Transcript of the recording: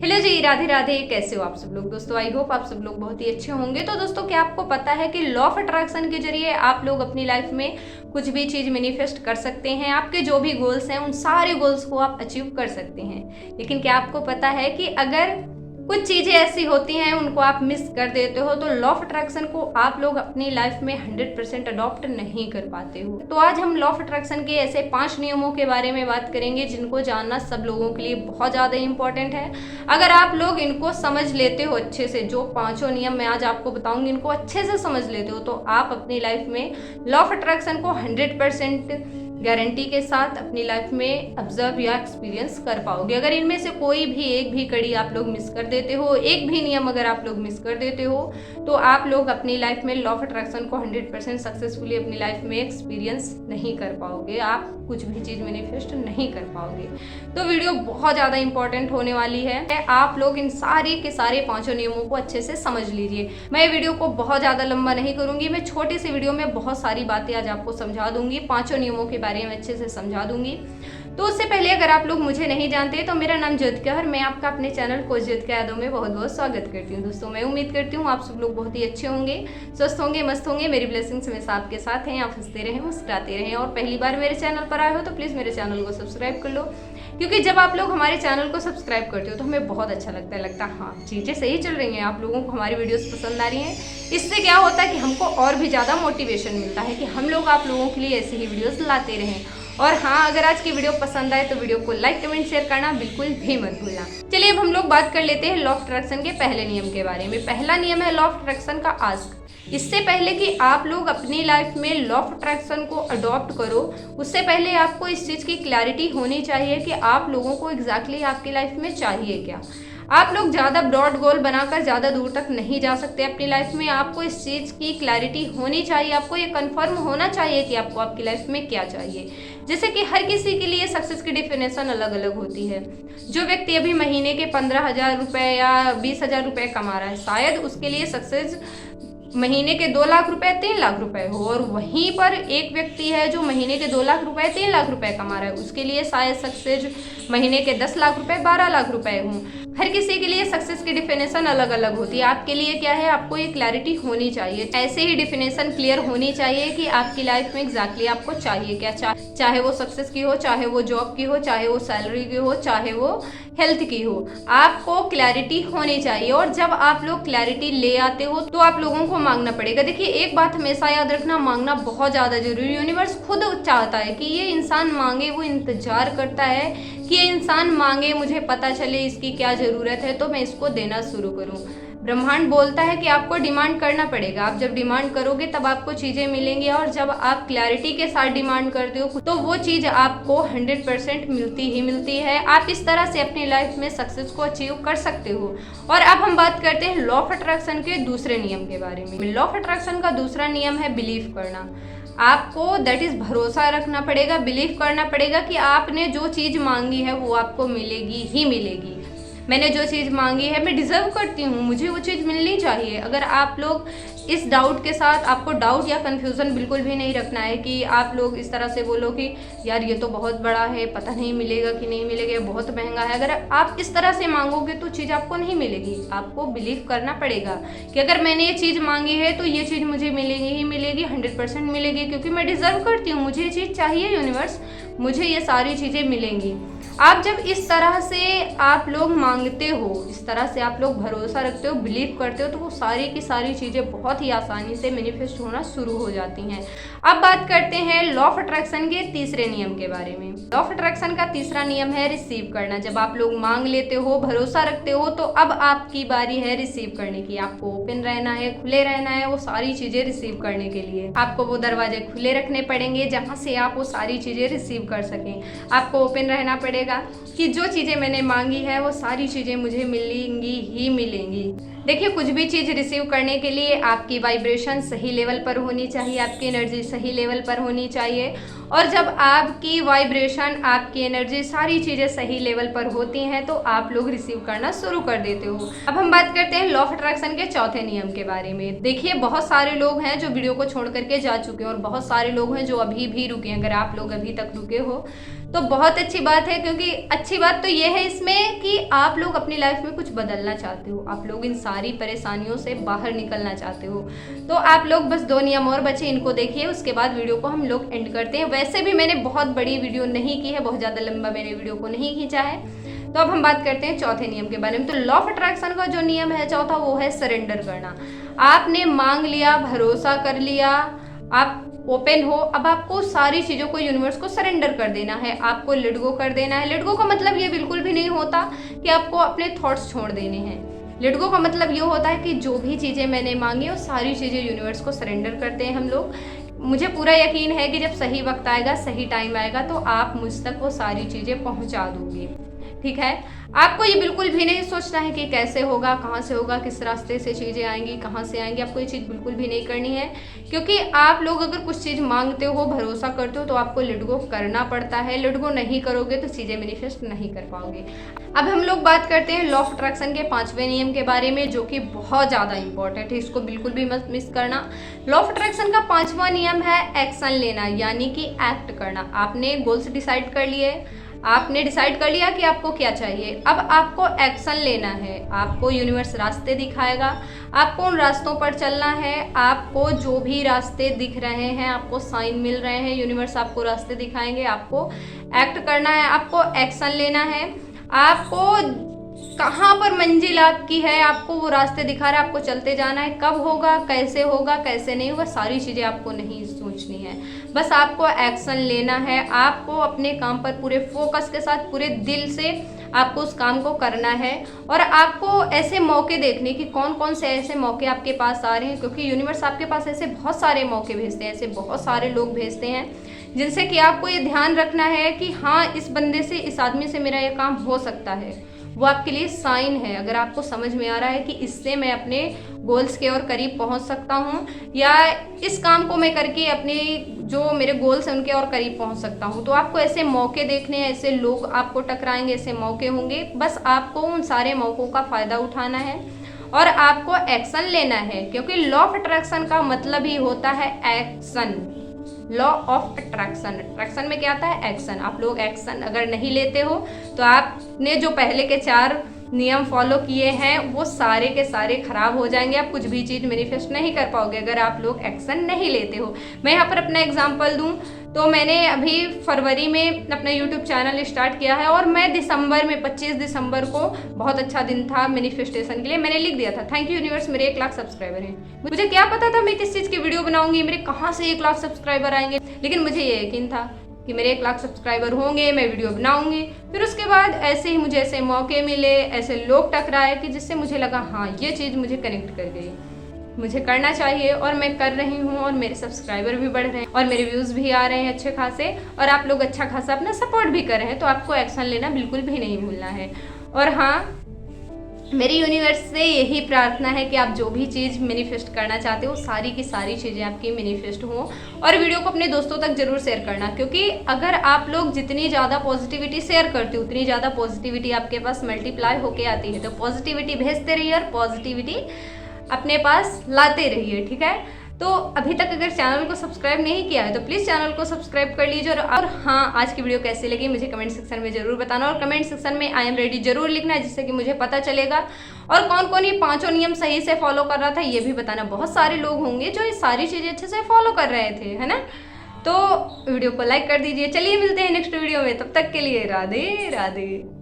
Hello जी, राधे राधे। कैसे हो आप सब लोग? दोस्तों आई होप आप सब लोग बहुत ही अच्छे होंगे। तो दोस्तों, क्या आपको पता है कि लॉ ऑफ अट्रैक्शन के जरिए आप लोग अपनी लाइफ में कुछ भी चीज़ मैनिफेस्ट कर सकते हैं। आपके जो भी गोल्स हैं उन सारे गोल्स को आप अचीव कर सकते हैं। लेकिन क्या आपको पता है कि अगर कुछ चीज़ें ऐसी होती हैं उनको आप मिस कर देते हो तो लॉ ऑफ अट्रैक्शन को आप लोग अपनी लाइफ में 100% अडॉप्ट नहीं कर पाते हो। तो आज हम लॉ ऑफ अट्रैक्शन के ऐसे 5 नियमों के बारे में बात करेंगे जिनको जानना सब लोगों के लिए बहुत ज़्यादा इंपॉर्टेंट है। अगर आप लोग इनको समझ लेते हो अच्छे से, जो 5 नियम मैं आज आपको बताऊंगी, इनको अच्छे से समझ लेते हो तो आप अपनी लाइफ में लॉ ऑफ अट्रैक्शन को 100% गारंटी के साथ अपनी लाइफ में ऑब्जर्व या एक्सपीरियंस कर पाओगे। अगर इनमें से कोई भी एक भी कड़ी आप लोग मिस कर देते हो, एक भी नियम अगर आप लोग मिस कर देते हो तो आप लोग अपनी लाइफ में लॉ ऑफ अट्रैक्शन को 100% सक्सेसफुली अपनी लाइफ में एक्सपीरियंस नहीं कर पाओगे। आप कुछ भी चीज़ मैनिफेस्ट नहीं कर पाओगे। तो वीडियो बहुत ज़्यादा इंपॉर्टेंट होने वाली है। आप लोग इन सारे के सारे 5 नियमों को अच्छे से समझ लीजिए। मैं वीडियो को बहुत ज़्यादा लंबा नहीं करूंगी। मैं छोटी सी वीडियो में बहुत सारी बातें आज आपको समझा दूंगी। 5 नियमों के बारे में अच्छे से समझा दूंगी। तो उससे पहले अगर आप लोग मुझे नहीं जानते तो मेरा नाम ज्योतिका है और मैं आपका अपने चैनल कोच ज्योतिका यादव में बहुत बहुत स्वागत करती हूँ। दोस्तों, मैं उम्मीद करती हूँ आप सब लोग बहुत ही अच्छे होंगे, स्वस्थ होंगे, मस्त होंगे। मेरी ब्लेसिंग्स हमेशा आपके साथ हैं। आप हंसते रहें, मुस्कुराते रहें। और पहली बार मेरे चैनल पर आए हो तो प्लीज़ मेरे चैनल को सब्सक्राइब कर लो, क्योंकि जब आप लोग हमारे चैनल को सब्सक्राइब करते हो तो हमें बहुत अच्छा लगता है हाँ, चीज़ें सही चल रही हैं, आप लोगों को हमारी वीडियोस पसंद आ रही हैं। इससे क्या होता है कि हमको और भी ज़्यादा मोटिवेशन मिलता है कि हम लोग आप लोगों के लिए ऐसी ही वीडियोस लाते रहें। और हाँ, अगर आज की वीडियो पसंद आए तो वीडियो को लाइक, कमेंट, शेयर करना बिल्कुल भी मत भूलना। चलिए अब हम लोग बात कर लेते हैं लॉ ऑफ अट्रैक्शन के पहले नियम के बारे में। पहला नियम है लॉ ऑफ अट्रैक्शन का आस्क। इससे पहले कि आप लोग अपनी लाइफ में लॉ ऑफ अट्रैक्शन को अडॉप्ट करो, उससे पहले आपको इस चीज़ की क्लैरिटी होनी चाहिए कि आप लोगों को एग्जैक्टली आपकी लाइफ में चाहिए क्या। आप लोग ज़्यादा ब्रॉड गोल बनाकर ज़्यादा दूर तक नहीं जा सकते अपनी लाइफ में। आपको इस चीज़ की क्लैरिटी होनी चाहिए, आपको ये कंफर्म होना चाहिए कि आपको आपकी लाइफ में क्या चाहिए। जैसे कि हर किसी के लिए सक्सेस की डिफिनेशन अलग अलग होती है। जो व्यक्ति अभी महीने के 15,000 रुपये या 20,000 रुपये कमा रहा है, शायद उसके लिए सक्सेस महीने के 2 लाख रुपए 3 लाख रुपए हो। और वहीं पर एक व्यक्ति है जो महीने के 2 लाख रुपए 3 लाख रुपए कमा रहा है, उसके लिए शायद सक्सेस महीने के 10 लाख रुपए 12 लाख रुपए हो। हर किसी के लिए सक्सेस की डिफिनेशन अलग अलग होती है। आपके लिए क्या है, आपको ये क्लैरिटी होनी चाहिए। ऐसे ही डिफिनेशन क्लियर होनी चाहिए कि आपकी लाइफ में एग्जैक्टली आपको चाहिए क्या। चाहे वो सक्सेस की हो, चाहे वो जॉब की हो, चाहे वो सैलरी की हो, चाहे वो हेल्थ की हो, आपको क्लैरिटी होनी चाहिए। और जब आप लोग क्लैरिटी ले आते हो तो आप लोगों को मांगना पड़ेगा। देखिए, एक बात हमेशा याद रखना, मांगना बहुत ज़्यादा जरूरी। यूनिवर्स खुद चाहता है कि ये इंसान मांगे, वो इंतजार करता है कि ये इंसान मांगे, मुझे पता चले इसकी क्या ज़रूरत है तो मैं इसको देना शुरू करूँ। ब्रह्मांड बोलता है कि आपको डिमांड करना पड़ेगा। आप जब डिमांड करोगे तब आपको चीज़ें मिलेंगी। और जब आप क्लैरिटी के साथ डिमांड करते हो तो वो चीज़ आपको 100% मिलती ही मिलती है। आप इस तरह से अपनी लाइफ में सक्सेस को अचीव कर सकते हो। और अब हम बात करते हैं लॉ ऑफ अट्रैक्शन के दूसरे नियम के बारे में। लॉ ऑफ अट्रैक्शन का दूसरा नियम है बिलीव करना। आपको दैट इज भरोसा रखना पड़ेगा, बिलीव करना पड़ेगा कि आपने जो चीज़ मांगी है वो आपको मिलेगी ही मिलेगी। मैंने जो चीज़ मांगी है मैं डिज़र्व करती हूँ, मुझे वो चीज़ मिलनी चाहिए। अगर आप लोग इस डाउट के साथ, आपको डाउट या कन्फ्यूज़न बिल्कुल भी नहीं रखना है कि आप लोग इस तरह से बोलो कि यार ये तो बहुत बड़ा है, पता नहीं मिलेगा कि नहीं मिलेगा, बहुत महंगा है। अगर आप इस तरह से मांगोगे तो चीज़ आपको नहीं मिलेगी। आपको बिलीव करना पड़ेगा कि अगर मैंने ये चीज़ मांगी है तो ये चीज़ मुझे मिलेगी ही मिलेगी, 100% मिलेगी, क्योंकि मैं डिज़र्व करती हूँ, मुझे ये चीज़ चाहिए। यूनिवर्स, मुझे ये सारी चीज़ें मिलेंगी। आप जब इस तरह से आप लोग मांगते हो, इस तरह से आप लोग भरोसा रखते हो, बिलीव करते हो, तो वो सारी की सारी चीज़ें बहुत ही आसानी से मैनिफेस्ट होना शुरू हो जाती हैं। अब बात करते हैं लॉ ऑफ अट्रैक्शन के तीसरे नियम के बारे में। लॉ ऑफ अट्रैक्शन का तीसरा नियम है रिसीव करना। जब आप लोग मांग लेते हो, भरोसा रखते हो, तो अब आपकी बारी है रिसीव करने की। आपको ओपन रहना है, खुले रहना है वो सारी चीज़ें रिसीव करने के लिए। आपको वो दरवाजे खुले रखने पड़ेंगे जहाँ से आप वो सारी चीज़ें रिसीव कर सकें। आपको ओपन रहना पड़ेगा कि जो चीज़ें मैंने मांगी है वो सारी चीज़ें मुझे मिलेंगी ही मिलेंगी। देखिए, कुछ भी चीज़ रिसीव करने के लिए आपकी वाइब्रेशन सही लेवल पर होनी चाहिए, आपकी एनर्जी सही लेवल पर होनी चाहिए। और जब आपकी वाइब्रेशन, आपकी एनर्जी, सारी चीज़ें सही लेवल पर होती हैं तो आप लोग रिसीव करना शुरू कर देते हो। अब हम बात करते हैं लॉ ऑफ अट्रैक्शन के चौथे नियम के बारे में। देखिए, बहुत सारे लोग हैं जो वीडियो को छोड़ करके जा चुके हैं और बहुत सारे लोग हैं जो अभी भी रुके हैं। अगर आप लोग अभी तक रुके हो तो बहुत अच्छी बात है, क्योंकि अच्छी बात तो ये है इसमें कि आप लोग अपनी लाइफ में कुछ बदलना चाहते हो, आप लोग इन सारी परेशानियों से बाहर निकलना चाहते हो। तो आप लोग बस 2 नियम और बचे, इनको देखिए, उसके बाद वीडियो को हम लोग एंड करते हैं। वैसे भी मैंने बहुत बड़ी वीडियो नहीं की है, बहुत ज़्यादा लंबा मैंने वीडियो को नहीं खींचा है। तो अब हम बात करते हैं चौथे नियम के बारे में। तो लॉ ऑफ अट्रैक्शन का जो नियम है चौथा, वो है सरेंडर करना। आपने मांग लिया, भरोसा कर लिया, आप ओपन हो, अब आपको सारी चीज़ों को यूनिवर्स को सरेंडर कर देना है, आपको लेट गो कर देना है। लेट गो का मतलब ये बिल्कुल भी नहीं होता कि आपको अपने थॉट्स छोड़ देने हैं। लेट गो का मतलब ये होता है कि जो भी चीज़ें मैंने मांगी वो सारी चीज़ें यूनिवर्स को सरेंडर करते हैं हम लोग। मुझे पूरा यकीन है कि जब सही वक्त आएगा, सही टाइम आएगा, तो आप मुझ तक वो सारी चीज़ें पहुंचा दोगे। ठीक है, आपको ये बिल्कुल भी नहीं सोचना है कि कैसे होगा, कहाँ से होगा, किस रास्ते से चीज़ें आएंगी, कहाँ से आएंगी। आपको ये चीज़ बिल्कुल भी नहीं करनी है, क्योंकि आप लोग अगर कुछ चीज़ मांगते हो, भरोसा करते हो, तो आपको लेट गो करना पड़ता है। लेट गो नहीं करोगे तो चीज़ें मैनिफेस्ट नहीं कर पाओगे। अब हम लोग बात करते हैं लॉ ऑफ अट्रैक्शन के 5वें नियम के बारे में, जो कि बहुत ज़्यादा इंपॉर्टेंट है, इसको बिल्कुल भी मत मिस करना। लॉ ऑफ अट्रैक्शन का 5वां नियम है एक्शन लेना, यानी कि एक्ट करना। आपने गोल्स डिसाइड कर लिए, आपने डिसाइड कर लिया कि आपको क्या चाहिए, अब आपको एक्शन लेना है। आपको यूनिवर्स रास्ते दिखाएगा, आपको उन रास्तों पर चलना है। आपको जो भी रास्ते दिख रहे हैं, आपको साइन मिल रहे हैं, यूनिवर्स आपको रास्ते दिखाएंगे, आपको एक्ट करना है, आपको एक्शन लेना है। आपको कहाँ पर मंजिल आपकी है, आपको वो रास्ते दिखा रहा है, आपको चलते जाना है। कब होगा, कैसे नहीं होगा, सारी चीज़ें आपको नहीं सोचनी है, बस आपको एक्शन लेना है। आपको अपने काम पर पूरे फोकस के साथ, पूरे दिल से आपको उस काम को करना है। और आपको ऐसे मौके देखने कि कौन कौन से ऐसे मौके आपके पास आ रहे हैं, क्योंकि यूनिवर्स आपके पास ऐसे बहुत सारे मौके भेजते हैं, ऐसे बहुत सारे लोग भेजते हैं, जिनसे कि आपको ये ध्यान रखना है कि हाँ, इस बंदे से, इस आदमी से मेरा ये काम हो सकता है। वो आपके लिए साइन है। अगर आपको समझ में आ रहा है कि इससे मैं अपने गोल्स के और करीब पहुंच सकता हूं, या इस काम को मैं करके अपने जो मेरे गोल्स हैं उनके और करीब पहुंच सकता हूं, तो आपको ऐसे मौके देखने हैं, ऐसे लोग आपको टकराएंगे, ऐसे मौके होंगे। बस आपको उन सारे मौक़ों का फ़ायदा उठाना है और आपको एक्शन लेना है, क्योंकि लॉ ऑफ अट्रैक्शन का मतलब ही होता है एक्शन। लॉ ऑफ अट्रैक्शन में क्या आता है, एक्शन। आप लोग एक्शन अगर नहीं लेते हो तो आपने जो पहले के 4 नियम फॉलो किए हैं वो सारे के सारे खराब हो जाएंगे। आप कुछ भी चीज़ मैनिफेस्ट नहीं कर पाओगे अगर आप लोग एक्शन नहीं लेते हो। मैं यहाँ पर अपना एग्जांपल दूँ तो मैंने अभी फरवरी में अपना यूट्यूब चैनल स्टार्ट किया है, और मैं दिसंबर में 25 दिसंबर को, बहुत अच्छा दिन था मैनिफेस्टेशन के लिए, मैंने लिख दिया था थैंक यू यूनिवर्स, मेरे 1 लाख सब्सक्राइबर हैं। मुझे क्या पता था मैं किस चीज़ की वीडियो बनाऊंगी, मेरे कहाँ से 1 लाख सब्सक्राइबर आएंगे, लेकिन मुझे ये यकीन था कि मेरे 1 लाख सब्सक्राइबर होंगे, मैं वीडियो बनाऊंगी। फिर उसके बाद ऐसे ही मुझे ऐसे मौके मिले, ऐसे लोग टकराए कि जिससे मुझे लगा हाँ, ये चीज़ मुझे कनेक्ट कर गई, मुझे करना चाहिए, और मैं कर रही हूँ, और मेरे सब्सक्राइबर भी बढ़ रहे हैं और मेरे व्यूज़ भी आ रहे हैं अच्छे खासे, और आप लोग अच्छा खासा अपना सपोर्ट भी कर रहे हैं। तो आपको एक्शन लेना बिल्कुल भी नहीं भूलना है। और हाँ, मेरी यूनिवर्स से यही प्रार्थना है कि आप जो भी चीज़ मैनिफेस्ट करना चाहते हो सारी की सारी चीज़ें आपकी मैनिफेस्ट हों। और वीडियो को अपने दोस्तों तक जरूर शेयर करना, क्योंकि अगर आप लोग जितनी ज़्यादा पॉजिटिविटी शेयर करते हो उतनी ज़्यादा पॉजिटिविटी आपके पास मल्टीप्लाई होके आती है। तो पॉजिटिविटी भेजते रहिए और पॉजिटिविटी अपने पास लाते रहिए, ठीक है। तो अभी तक अगर चैनल को सब्सक्राइब नहीं किया है तो प्लीज़ चैनल को सब्सक्राइब कर लीजिए। और हाँ, आज की वीडियो कैसी लगी मुझे कमेंट सेक्शन में ज़रूर बताना, और कमेंट सेक्शन में आई एम रेडी ज़रूर लिखना, जिससे कि मुझे पता चलेगा। और कौन कौन ये 5 नियम सही से फॉलो कर रहा था ये भी बताना। बहुत सारे लोग होंगे जो ये सारी चीज़ें अच्छे से फॉलो कर रहे थे, है ना। तो वीडियो को लाइक कर दीजिए। चलिए मिलते हैं नेक्स्ट वीडियो में, तब तक के लिए राधे राधे।